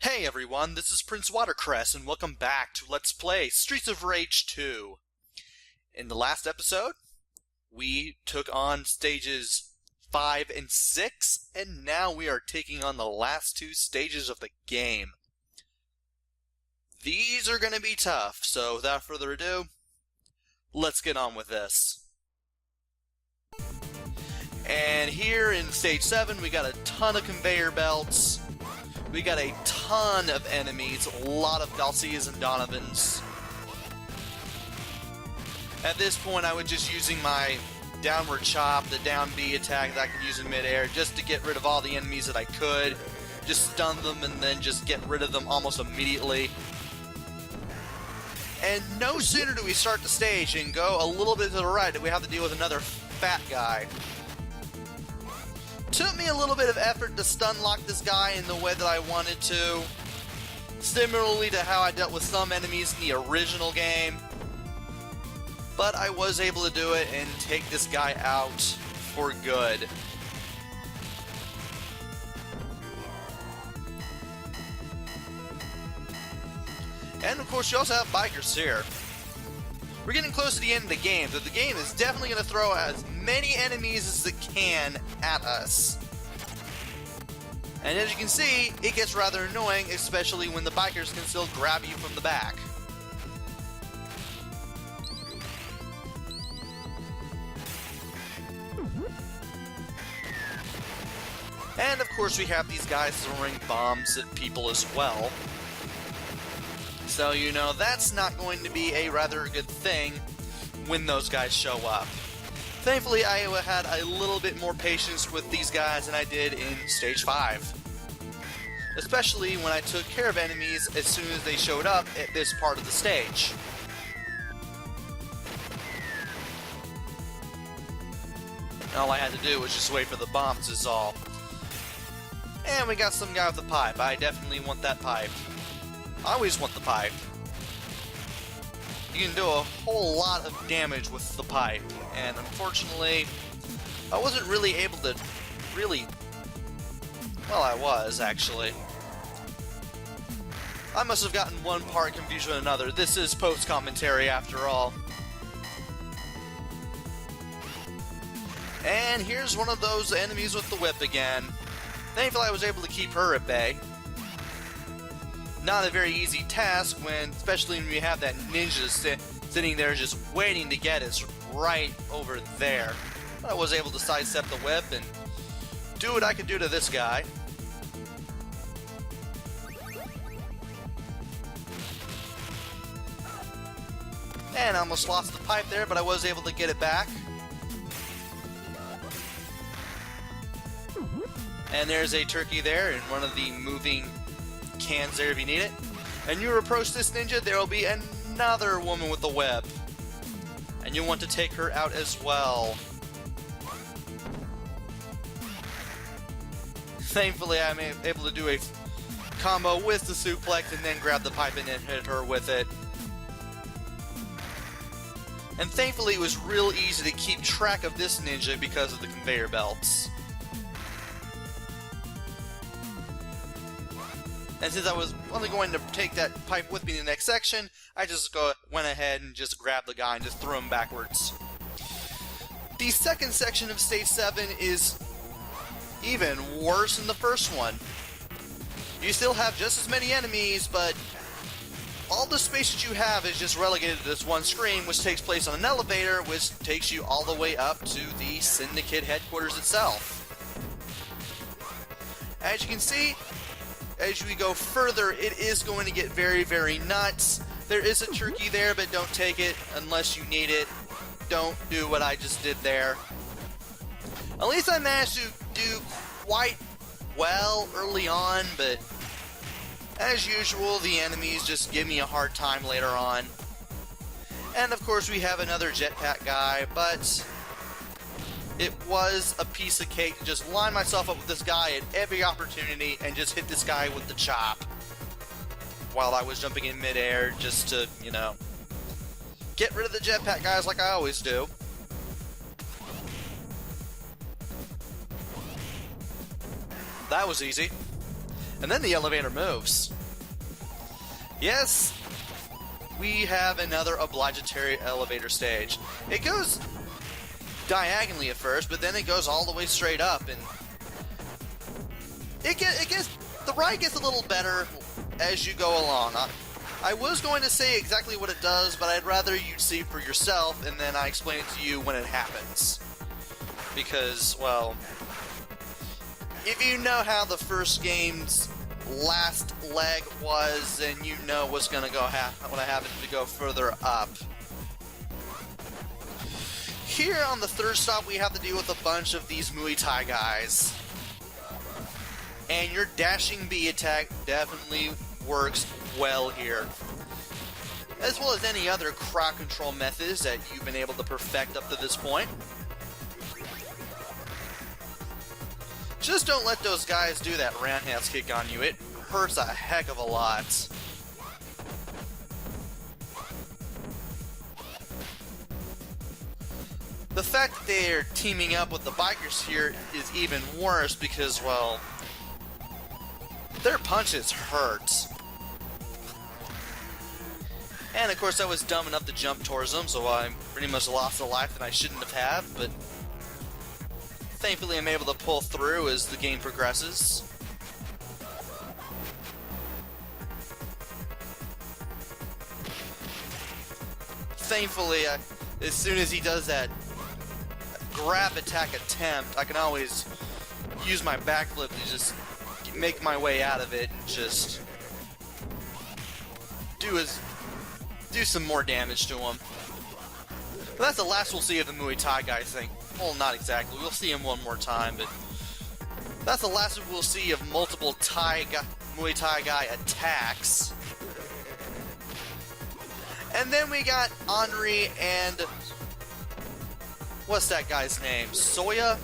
Hey everyone, this is Prince Watercress, and welcome back to Let's Play Streets of Rage 2. In the last episode, we took on stages 5 and 6, and now we are taking on the last two stages of the game. These are going to be tough, so without further ado, let's get on with this. And here in stage 7, we got a ton of conveyor belts. We got a ton of enemies, a lot of Dalcias and Donovans. At this point, I was just using my downward chop, the down B attack that I can use in midair, just to get rid of all the enemies that I could. Just stun them and then just get rid of them almost immediately. And no sooner do we start the stage and go a little bit to the right that we have to deal with another fat guy. Took me a little bit of effort to stun lock this guy in the way that I wanted to. Similarly to how I dealt with some enemies in the original game. But I was able to do it and take this guy out for good. And of course you also have bikers here. We're getting close to the end of the game, so the game is definitely going to throw as many enemies as it can at us. And as you can see, it gets rather annoying, especially when the bikers can still grab you from the back. And of course we have these guys throwing bombs at people as well. So, you know, that's not going to be a rather good thing when those guys show up. Thankfully, I had a little bit more patience with these guys than I did in Stage 5. Especially when I took care of enemies as soon as they showed up at this part of the stage. All I had to do was just wait for the bombs to dissolve. And we got some guy with a pipe. I definitely want that pipe. I always want the pipe. You can do a whole lot of damage with the pipe, and unfortunately, I wasn't really able to well, I was, actually. I must have gotten one part confused with another. This is post-commentary, after all. And here's one of those enemies with the whip again. Thankfully, I was able to keep her at bay. Not a very easy task, especially when you have that ninja sitting there just waiting to get us right over there. But I was able to sidestep the whip and do what I could do to this guy. And I almost lost the pipe there, but I was able to get it back. And there's a turkey there in one of the moving cans there if you need it. And you approach this ninja, there will be another woman with a web. And you'll want to take her out as well. Thankfully, I'm able to do a combo with the suplex and then grab the pipe and then hit her with it. And thankfully, it was real easy to keep track of this ninja because of the conveyor belts. And since I was only going to take that pipe with me in the next section, I just went ahead and just grabbed the guy and just threw him backwards. The second section of Stage 7 is even worse than the first one. You still have just as many enemies, but all the space that you have is just relegated to this one screen, which takes place on an elevator, which takes you all the way up to the Syndicate headquarters itself. As you can see, as we go further, it is going to get very, very nuts. There is a turkey there, but don't take it unless you need it. Don't do what I just did there. At least I managed to do quite well early on, but as usual, the enemies just give me a hard time later on. And of course, we have another jetpack guy, but it was a piece of cake to just line myself up with this guy at every opportunity and just hit this guy with the chop while I was jumping in midair just to, you know, get rid of the jetpack guys like I always do. That was easy. And then the elevator moves. Yes, we have another obligatory elevator stage. It goes diagonally at first, but then it goes all the way straight up, and the ride gets a little better as you go along. I was going to say exactly what it does, but I'd rather you see for yourself, and then I explain it to you when it happens. Because, well, if you know how the first game's last leg was, then you know what's going to what happens to go further up. Here on the third stop, we have to deal with a bunch of these Muay Thai guys. And your dashing B attack definitely works well here. As well as any other crowd control methods that you've been able to perfect up to this point. Just don't let those guys do that roundhouse kick on you. It hurts a heck of a lot. The fact that they're teaming up with the bikers here is even worse because, well, their punches hurt. And of course I was dumb enough to jump towards them, so I pretty much lost a life that I shouldn't have had, but thankfully I'm able to pull through as the game progresses. Thankfully, as soon as he does that grab attack attempt, I can always use my backflip to just make my way out of it and just do some more damage to him. But that's the last we'll see of the Muay Thai guy thing. Well, not exactly. We'll see him one more time, but that's the last we'll see of multiple Muay Thai guy attacks. And then we got Henri and what's that guy's name? Soya?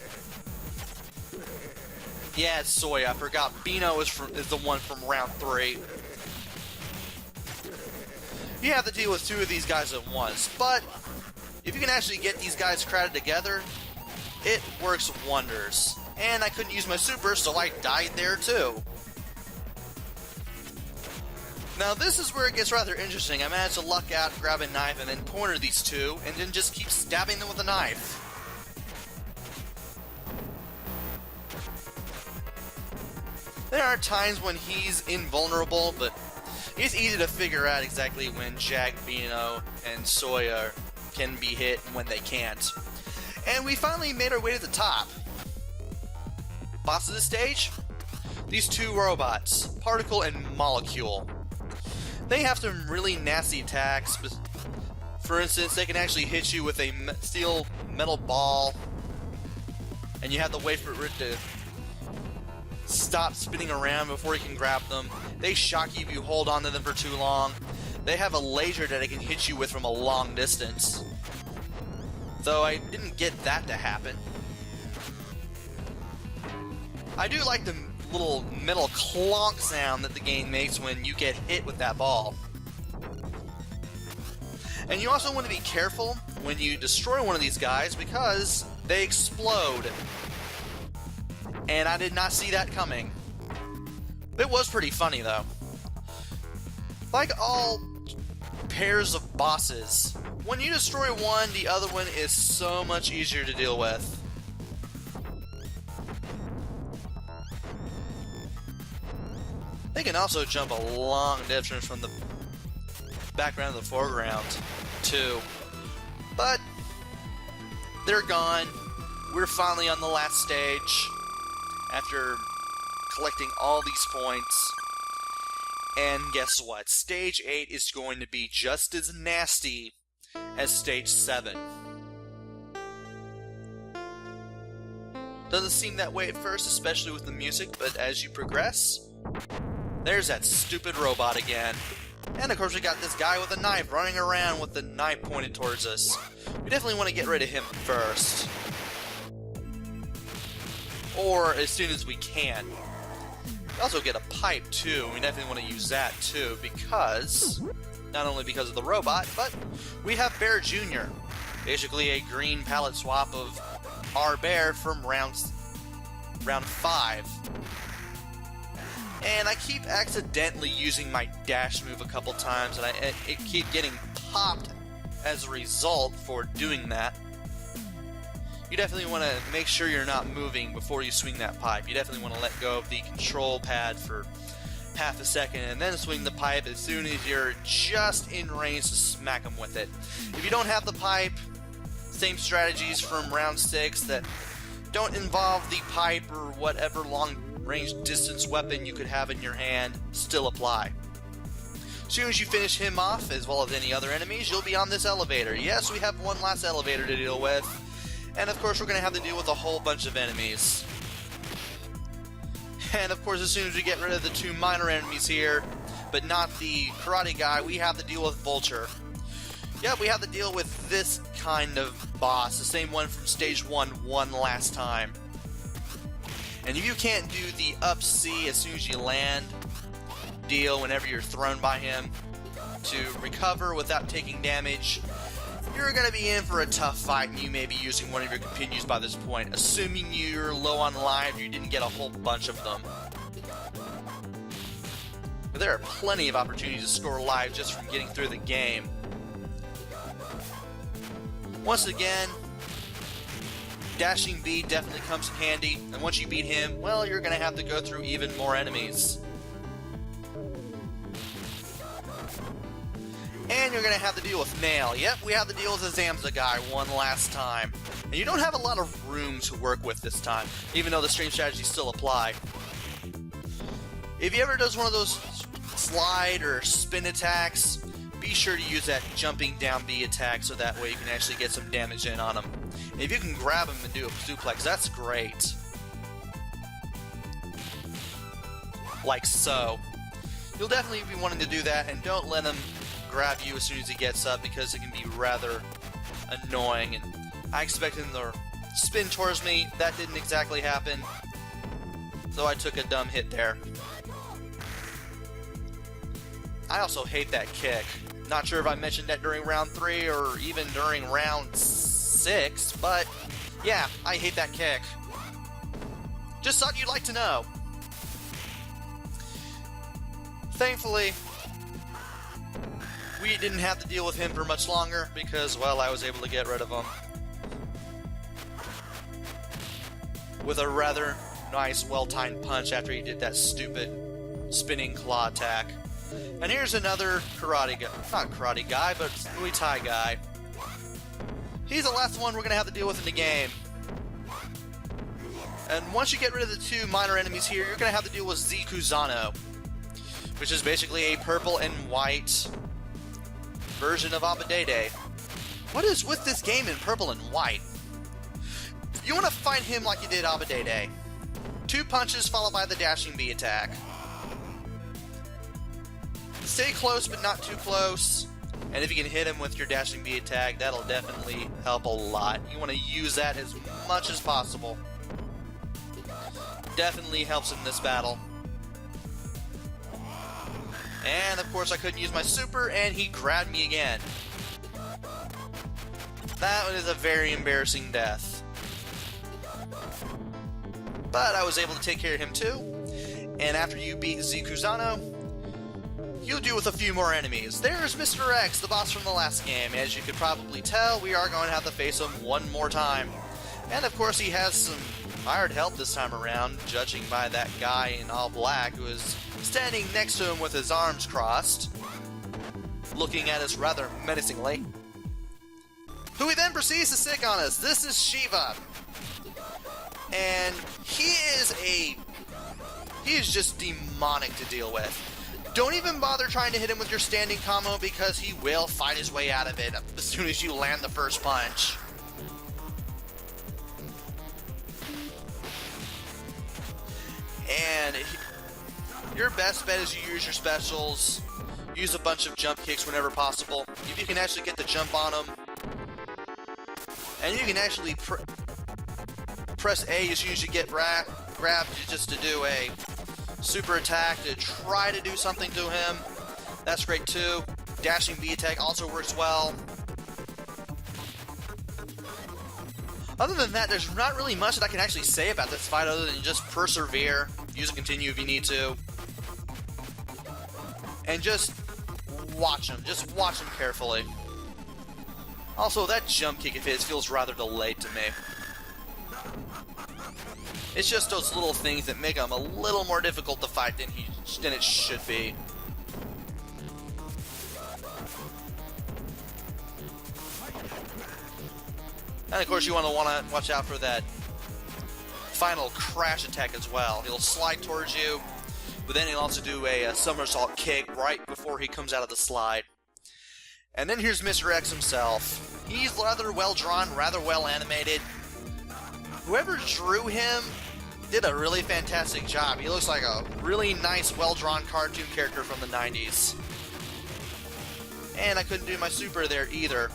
Yeah, it's Soya. I forgot. Bino is the one from round 3. You have to deal with 2 of these guys at once, but if you can actually get these guys crowded together, it works wonders. And I couldn't use my super, so I died there too. Now this is where it gets rather interesting. I managed to luck out, grab a knife, and then corner these 2, and then just keep stabbing them with a knife. There are times when he's invulnerable, but it's easy to figure out exactly when Jack, Bino, and Soya can be hit and when they can't. And we finally made our way to the top. Boss of the stage? These 2 robots, Particle and Molecule. They have some really nasty attacks. For instance, they can actually hit you with a steel metal ball, and you have to wait for it to stop spinning around before you can grab them. They shock you if you hold on to them for too long. They have a laser that it can hit you with from a long distance. Though I didn't get that to happen. I do like the little metal clonk sound that the game makes when you get hit with that ball. And you also want to be careful when you destroy one of these guys because they explode. And I did not see that coming. It was pretty funny though. Like all pairs of bosses, when you destroy one, the other one is so much easier to deal with. They can also jump a long distance from the background to the foreground, too. But they're gone. We're finally on the last stage after collecting all these points. And guess what? Stage 8 is going to be just as nasty as Stage 7. Doesn't seem that way at first, especially with the music, but as you progress, there's that stupid robot again. And of course we got this guy with a knife running around with the knife pointed towards us. We definitely want to get rid of him first. Or as soon as we can. We also get a pipe too, we definitely want to use that too, because, not only because of the robot, but we have Bear Jr. Basically a green palette swap of our Bear from round 5. And And I keep accidentally using my dash move a couple times, and it keep getting popped as a result for doing that. You definitely want to make sure you're not moving before you swing that pipe. You definitely want to let go of the control pad for half a second and then swing the pipe as soon as you're just in range to smack them with it. If you don't have the pipe, same strategies from round 6 that don't involve the pipe or whatever long range distance weapon you could have in your hand still apply. As soon as you finish him off, as well as any other enemies, you'll be on this elevator. Yes, we have one last elevator to deal with, and of course we're going to have to deal with a whole bunch of enemies. And of course, as soon as we get rid of the 2 minor enemies here, but not the karate guy, we have to deal with Vulture. Yep, we have to deal with this kind of boss, the same one from stage 1 last time. And if you can't do the up C as soon as you land deal whenever you're thrown by him to recover without taking damage, you're going to be in for a tough fight, and you may be using one of your continues by this point, assuming you're low on life, you didn't get a whole bunch of them. But there are plenty of opportunities to score life just from getting through the game. Once again, dashing B definitely comes in handy, and once you beat him, well, you're going to have to go through even more enemies. And you're going to have to deal with Nail. Yep, we have to deal with the Zamza guy one last time. And you don't have a lot of room to work with this time, even though the stream strategies still apply. If he ever does one of those slide or spin attacks, be sure to use that jumping down B attack so that way you can actually get some damage in on him. And if you can grab him and do a suplex, that's great. Like so. You'll definitely be wanting to do that, and don't let him grab you as soon as he gets up, because it can be rather annoying. And I expected him to spin towards me. That didn't exactly happen, so I took a dumb hit there. I also hate that kick. Not sure if I mentioned that during round 3 or even during round 6, but yeah, I hate that kick. Just thought you'd like to know. Thankfully, we didn't have to deal with him for much longer because, well, I was able to get rid of him with a rather nice, well-timed punch after he did that stupid spinning claw attack. And here's another karate guy, not karate guy, but Muay Thai guy. He's the last one we're going to have to deal with in the game. And once you get rid of the 2 minor enemies here, you're going to have to deal with Zikuzano, which is basically a purple and white version of Abadede. What is with this game in purple and white? You want to fight him like you did Abadede. 2 punches followed by the dashing B attack. Stay close but not too close. And if you can hit him with your dashing B attack, that'll definitely help a lot. You want to use that as much as possible. Definitely helps in this battle. And of course I couldn't use my super, and he grabbed me again. That was a very embarrassing death. But I was able to take care of him too. And after you beat Zikuzano, you'll deal with a few more enemies. There's Mr. X, the boss from the last game. As you could probably tell, we are going to have to face him one more time. And of course he has some hired help this time around, judging by that guy in all black who is standing next to him with his arms crossed, looking at us rather menacingly. Who he then proceeds to stick on us. This is Shiva. And he is just demonic to deal with. Don't even bother trying to hit him with your standing combo, because he will fight his way out of it as soon as you land the first punch. And your best bet is you use your specials, use a bunch of jump kicks whenever possible. If you can actually get the jump on him, and you can actually press A as soon as you get grabbed just to do a super attack to try to do something to him. That's great too. Dashing B attack also works well. Other than that, there's not really much that I can actually say about this fight other than just persevere. Use a continue if you need to. And just watch him. Just watch him carefully. Also, that jump kick of his feels rather delayed to me. It's just those little things that make him a little more difficult to fight than it should be. And of course you want to watch out for that final crash attack as well. He'll slide towards you, but then he'll also do a somersault kick right before he comes out of the slide. And then here's Mr. X himself. He's rather well drawn, rather well animated. Whoever drew him did a really fantastic job. He looks like a really nice, well-drawn cartoon character from the 90s. And I couldn't do my super there either.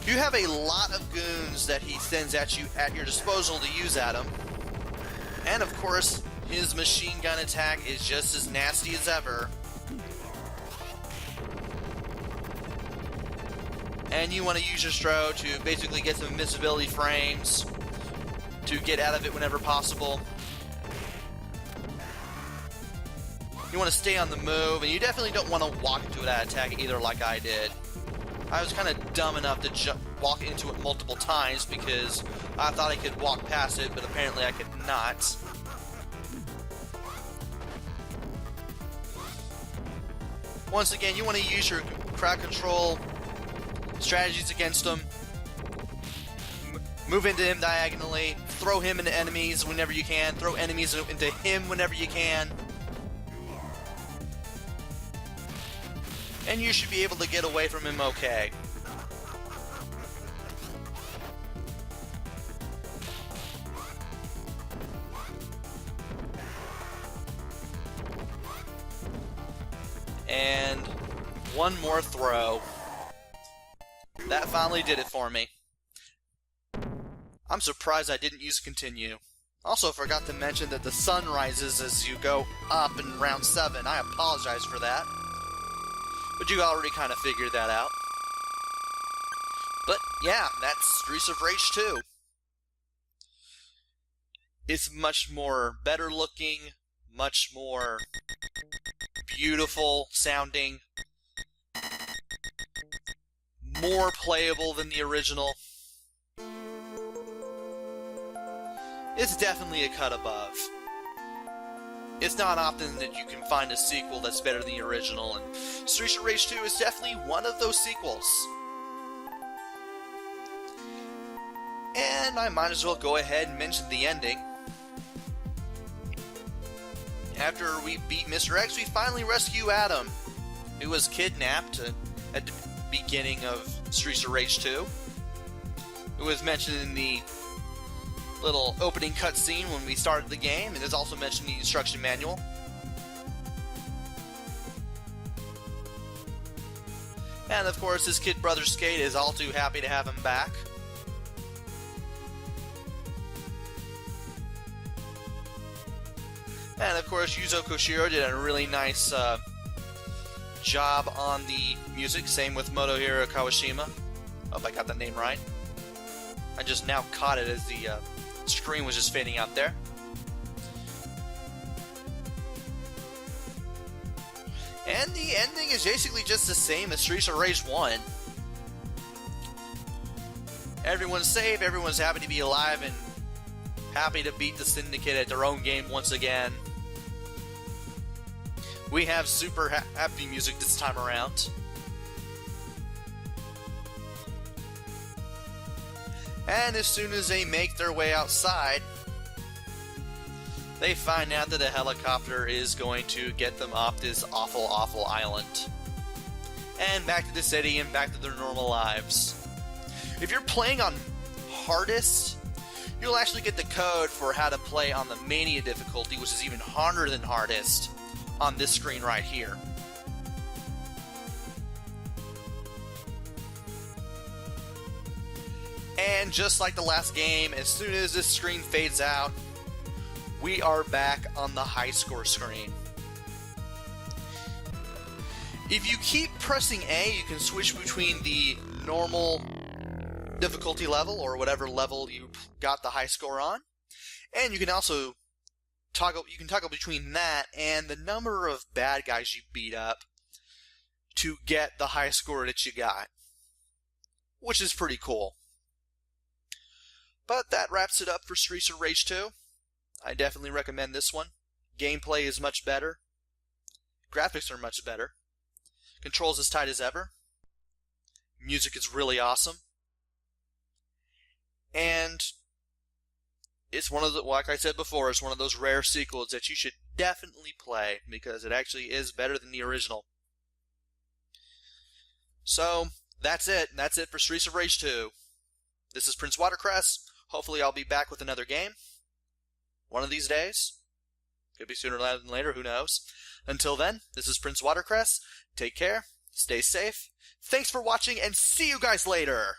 You have a lot of goons that he sends at you at your disposal to use at him. And of course, his machine gun attack is just as nasty as ever. And you want to use your Stro to basically get some invisibility frames to get out of it whenever possible. You want to stay on the move, and you definitely don't want to walk into that attack either like I did. I was kind of dumb enough to walk into it multiple times because I thought I could walk past it, but apparently I could not. Once again, you want to use your crowd control strategies against him. Move into him diagonally, throw him into enemies whenever you can, throw enemies into him whenever you can. And you should be able to get away from him okay. And one more throw. That finally did it for me. I'm surprised I didn't use continue. Also forgot to mention that the sun rises as you go up in round 7. I apologize for that. But you already kind of figured that out. But yeah, that's Streets of Rage 2. It's much more better looking, much more beautiful sounding, more playable than the original. It's definitely a cut above. It's not often that you can find a sequel that's better than the original, and Streets of Rage 2 is definitely one of those sequels. And I might as well go ahead and mention the ending. After we beat Mr. X, we finally rescue Adam, who was kidnapped at the beginning of Streets of Rage 2. It was mentioned in the little opening cutscene when we started the game, and is also mentioned in the instruction manual. And of course, his kid brother Skate is all too happy to have him back. And of course, Yuzo Koshiro did a really nice job on the music, same with Motohiro Kawashima. Hope I got the name right. I just now caught it as the screen was just fading out there. And the ending is basically just the same as Streets of Rage 1. Everyone's safe, everyone's happy to be alive, and happy to beat the Syndicate at their own game once again. We have super happy music this time around. And as soon as they make their way outside, they find out that a helicopter is going to get them off this awful, awful island. And back to the city and back to their normal lives. If you're playing on hardest, you'll actually get the code for how to play on the Mania difficulty, which is even harder than hardest, on this screen right here. And just like the last game, as soon as this screen fades out, we are back on the high score screen. If you keep pressing A, you can switch between the normal difficulty level, or whatever level you got the high score on. And you can also you can toggle between that and the number of bad guys you beat up to get the high score that you got, which is pretty cool. But that wraps it up for Streets of Rage 2. I definitely recommend this one. Gameplay is much better. Graphics are much better. Controls as tight as ever. Music is really awesome. And it's one of the, like I said before, it's one of those rare sequels that you should definitely play because it actually is better than the original. So, that's it. That's it for Streets of Rage 2. This is Prince Watercress. Hopefully I'll be back with another game. One of these days. Could be sooner than later, who knows. Until then, this is Prince Watercress. Take care. Stay safe. Thanks for watching and see you guys later.